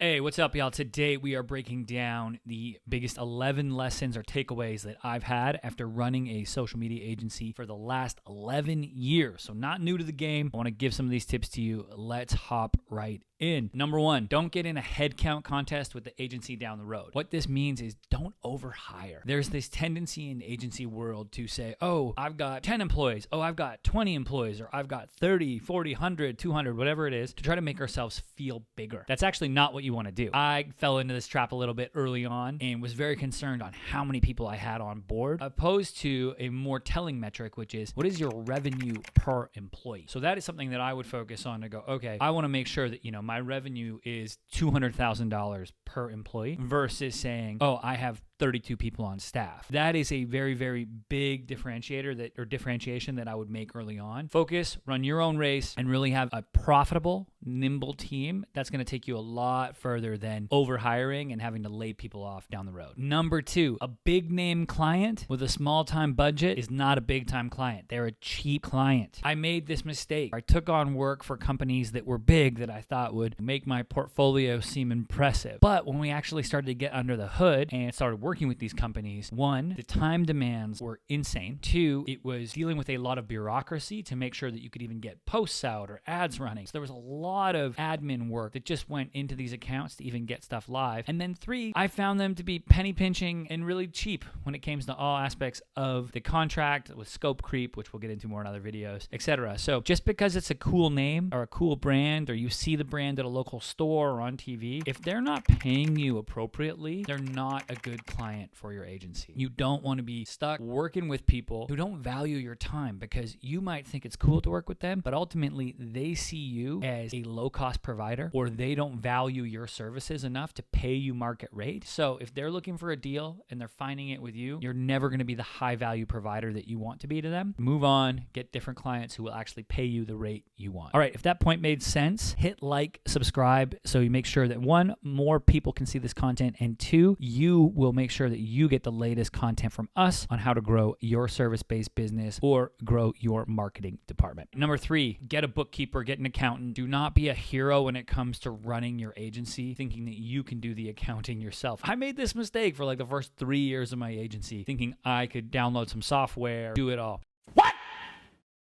Hey, what's up, y'all? Today we are breaking down the biggest 11 lessons or takeaways that I've had after running a social media agency for the last 11 years. So not new to the game. I want to give some of these tips to you. Let's hop right in. Number one, don't get in a headcount contest with the agency down the road. What this means is don't overhire. There's this tendency in the agency world to say, oh, I've got 10 employees. Oh, I've got 20 employees, or I've got 30, 40, 100, 200, whatever it is, to try to make ourselves feel bigger. That's actually not what you want to do. I fell into this trap a little bit early on and was very concerned on how many people I had on board, opposed to a more telling metric, which is what is your revenue per employee? So that is something that I would focus on to go, okay, I want to make sure that, my revenue is $200,000 per employee versus saying, oh, I have 32 people on staff. That is a very, very big differentiation that I would make early on. Focus, run your own race, and really have a profitable, nimble team. That's going to take you a lot further than overhiring and having to lay people off down the road. Number two, a big name client with a small time budget is not a big time client. They're a cheap client. I made this mistake. I took on work for companies that were big that I thought would make my portfolio seem impressive. But when we actually started to get under the hood and started working with these companies, one, the time demands were insane. Two, it was dealing with a lot of bureaucracy to make sure that you could even get posts out or ads running. So there was a lot of admin work that just went into these accounts to even get stuff live. And then three, I found them to be penny pinching and really cheap when it came to all aspects of the contract, with scope creep, which we'll get into more in other videos, etc. So just because it's a cool name or a cool brand, or you see the brand at a local store or on TV, if they're not paying you appropriately, they're not a good client for your agency. You don't want to be stuck working with people who don't value your time, because you might think it's cool to work with them, but ultimately they see you as a low-cost provider, or they don't value your services enough to pay you market rate. So if they're looking for a deal and they're finding it with you, you're never going to be the high-value provider that you want to be to them. Move on, get different clients who will actually pay you the rate you want. All right, if that point made sense, hit like, subscribe, so you make sure that one, more people can see this content, and two, you will make sure that you get the latest content from us on how to grow your service-based business or grow your marketing department. Number three, get a bookkeeper, get an accountant. Do not be a hero when it comes to running your agency, thinking that you can do the accounting yourself. I made this mistake for like the first 3 years of my agency, thinking I could download some software, do it all. What?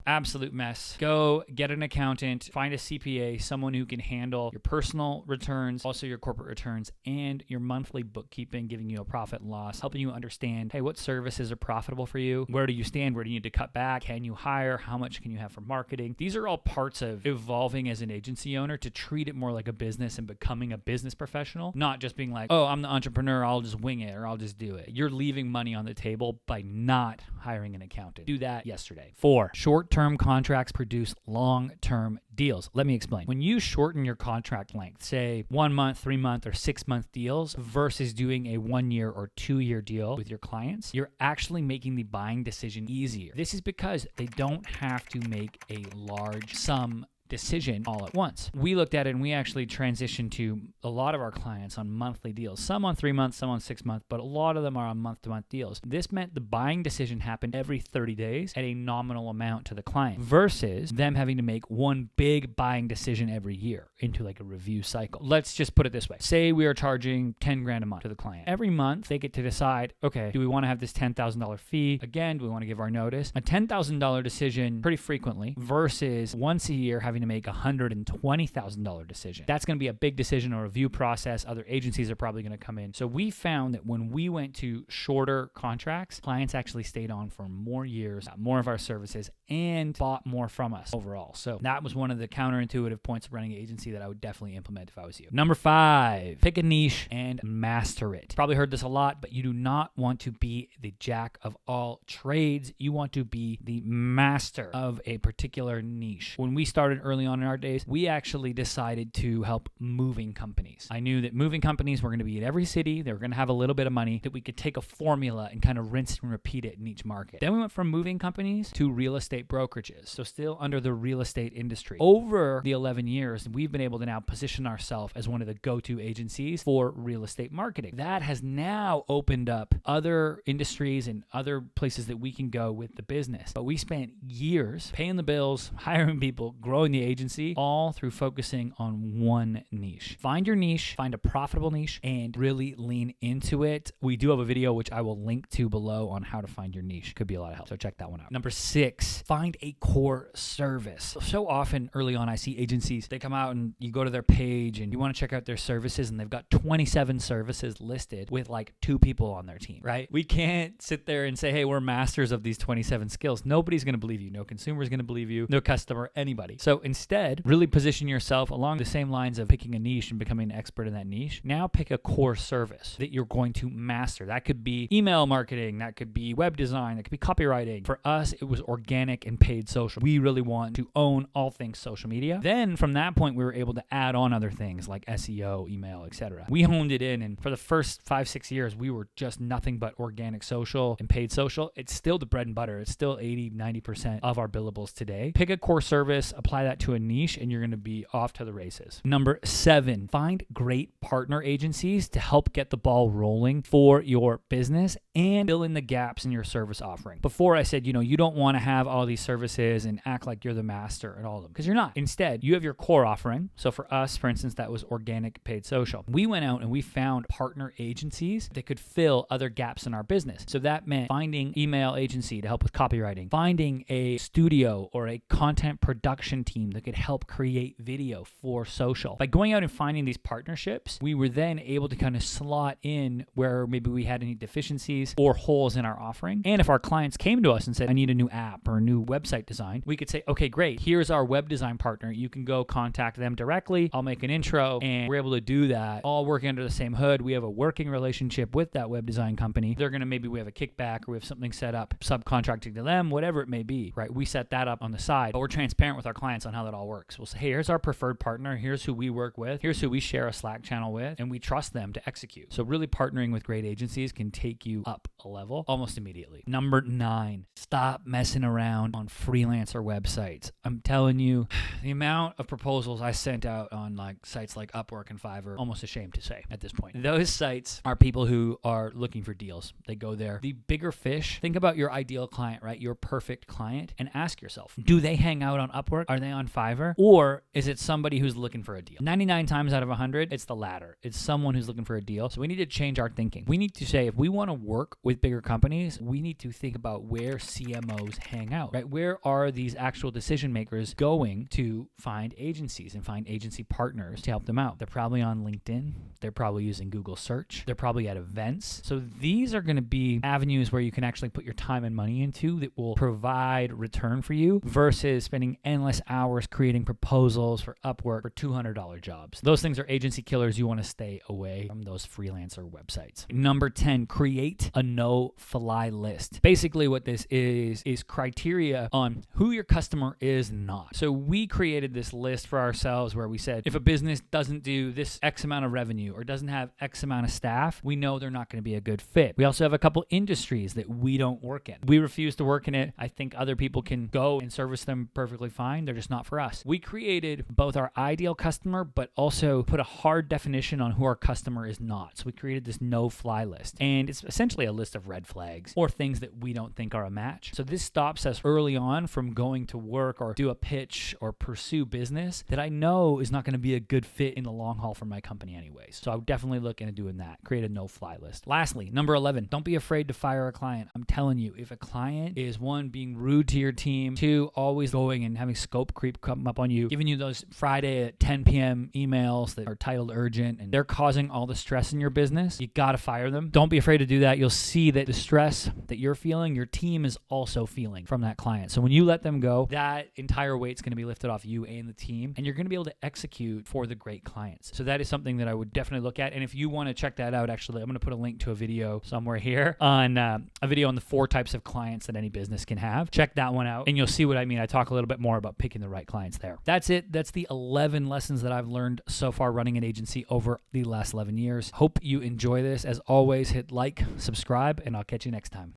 Absolute mess. Go get an accountant, find a CPA, someone who can handle your personal returns, also your corporate returns, and your monthly bookkeeping, giving you a profit and loss, helping you understand, hey, what services are profitable for you? Where do you stand? Where do you need to cut back? Can you hire? How much can you have for marketing? These are all parts of evolving as an agency owner to treat it more like a business and becoming a business professional, not just being like, oh, I'm the entrepreneur, I'll just wing it or I'll just do it. You're leaving money on the table by not hiring an accountant. Do that yesterday. 4, short-term contracts produce long-term deals. Let me explain. When you shorten your contract length, say 1 month, 3 month, or 6 month deals versus doing a 1 year or 2 year deal with your clients, you're actually making the buying decision easier. This is because they don't have to make a large sum decision all at once. We looked at it and we actually transitioned to a lot of our clients on monthly deals, some on 3 months, some on 6 months, but a lot of them are on month-to-month deals. This meant the buying decision happened every 30 days at a nominal amount to the client versus them having to make one big buying decision every year into like a review cycle. Let's just put it this way. Say we are charging 10 grand a month to the client. Every month they get to decide, okay, do we want to have this $10,000 fee? Again, do we want to give our notice? A $10,000 decision pretty frequently versus once a year having to make a $120,000 decision. That's going to be a big decision or review process. Other agencies are probably going to come in. So we found that when we went to shorter contracts, clients actually stayed on for more years, got more of our services, and bought more from us overall. So that was one of the counterintuitive points of running an agency that I would definitely implement if I was you. Number 5, pick a niche and master it. Probably heard this a lot, but you do not want to be the jack of all trades. You want to be the master of a particular niche. When we started early on in our days, we actually decided to help moving companies. I knew that moving companies were going to be in every city. They were going to have a little bit of money, that we could take a formula and kind of rinse and repeat it in each market. Then we went from moving companies to real estate estate brokerages, so still under the real estate industry. Over the 11 years, we've been able to now position ourselves as one of the go-to agencies for real estate marketing. That has now opened up other industries and other places that we can go with the business. But we spent years paying the bills, hiring people, growing the agency, all through focusing on one niche. Find your niche, find a profitable niche, and really lean into it. We do have a video which I will link to below on how to find your niche. Could be a lot of help, so check that one out. Number 6, find a core service. So often early on I see agencies, they come out and you go to their page and you want to check out their services and they've got 27 services listed with like 2 people on their team, right? We can't sit there and say, hey, we're masters of these 27 skills. Nobody's going to believe you. No consumer is going to believe you. No customer, anybody. So instead, really position yourself along the same lines of picking a niche and becoming an expert in that niche. Now pick a core service that you're going to master. That could be email marketing. That could be web design. That could be copywriting. For us, it was organic and paid social. We really want to own all things social media. Then from that point, we were able to add on other things like SEO, email, etc. We honed it in, and for the first 5-6 years, we were just nothing but organic social and paid social. It's still the bread and butter. It's still 80-90% of our billables today. Pick a core service, apply that to a niche, and you're going to be off to the races. Number 7, find great partner agencies to help get the ball rolling for your business and fill in the gaps in your service offering. Before I said, you don't want to have all these services and act like you're the master at all of them, because you're not. Instead, you have your core offering. So for us, for instance, that was organic paid social. We went out and we found partner agencies that could fill other gaps in our business. So that meant finding email agency to help with copywriting, finding a studio or a content production team that could help create video for social. By going out and finding these partnerships, we were then able to kind of slot in where maybe we had any deficiencies or holes in our offering. And if our clients came to us and said, I need a new app or a new website design, we could say, okay, great. Here's our web design partner. You can go contact them directly. I'll make an intro, and we're able to do that all working under the same hood. We have a working relationship with that web design company. They're going to, maybe we have a kickback or we have something set up, subcontracting to them, whatever it may be, right? We set that up on the side, but we're transparent with our clients on how that all works. We'll say, hey, here's our preferred partner. Here's who we work with. Here's who we share a Slack channel with, and we trust them to execute. So really partnering with great agencies can take you up a level almost immediately. Number 9, stop messing around on freelancer websites. I'm telling you, the amount of proposals I sent out on like sites like Upwork and Fiverr, almost ashamed to say at this point. Those sites are people who are looking for deals. They go there. The bigger fish, think about your ideal client, right? Your perfect client, and ask yourself, do they hang out on Upwork? Are they on Fiverr? Or is it somebody who's looking for a deal? 99 times out of 100, it's the latter. It's someone who's looking for a deal. So we need to change our thinking. We need to say, if we want to work with bigger companies, we need to think about where CMOs hang out, right? Where are these actual decision makers going to find agencies and find agency partners to help them out? They're probably on LinkedIn. They're probably using Google search. They're probably at events. So these are going to be avenues where you can actually put your time and money into that will provide return for you versus spending endless hours creating proposals for Upwork for $200 jobs. Those things are agency killers. You want to stay away from those freelancer websites. Number 10, create a no-fly list. Basically what this is criteria on who your customer is not. So we created this list for ourselves where we said, if a business doesn't do this X amount of revenue or doesn't have X amount of staff, we know they're not going to be a good fit. We also have a couple industries that we don't work in. We refuse to work in it. I think other people can go and service them perfectly fine. They're just not for us. We created both our ideal customer, but also put a hard definition on who our customer is not. So we created this no-fly list. And it's essentially a list of red flags or things that we don't think are a match. So this stops us early on from going to work or do a pitch or pursue business that I know is not going to be a good fit in the long haul for my company anyways. So I would definitely look into doing that. Create a no-fly list. Lastly, number 11, don't be afraid to fire a client. I'm telling you, if a client is 1, being rude to your team, 2, always going and having scope creep come up on you, giving you those Friday at 10 p.m. emails that are titled urgent, and they're causing all the stress in your business, you got to fire them. Don't be afraid to do that. You'll see that the stress that you're feeling, your team is also feeling from that client. So when you let them go, that entire weight's going to be lifted off you and the team, and you're going to be able to execute for the great clients. So that is something that I would definitely look at. And if you want to check that out, actually, I'm going to put a link to a video somewhere here on a video on the 4 types of clients that any business can have. Check that one out, and you'll see what I mean. I talk a little bit more about picking the right clients there. That's it. That's the 11 lessons that I've learned so far running an agency over the last 11 years. Hope you enjoy this. As always, hit like, subscribe, and I'll catch you next time.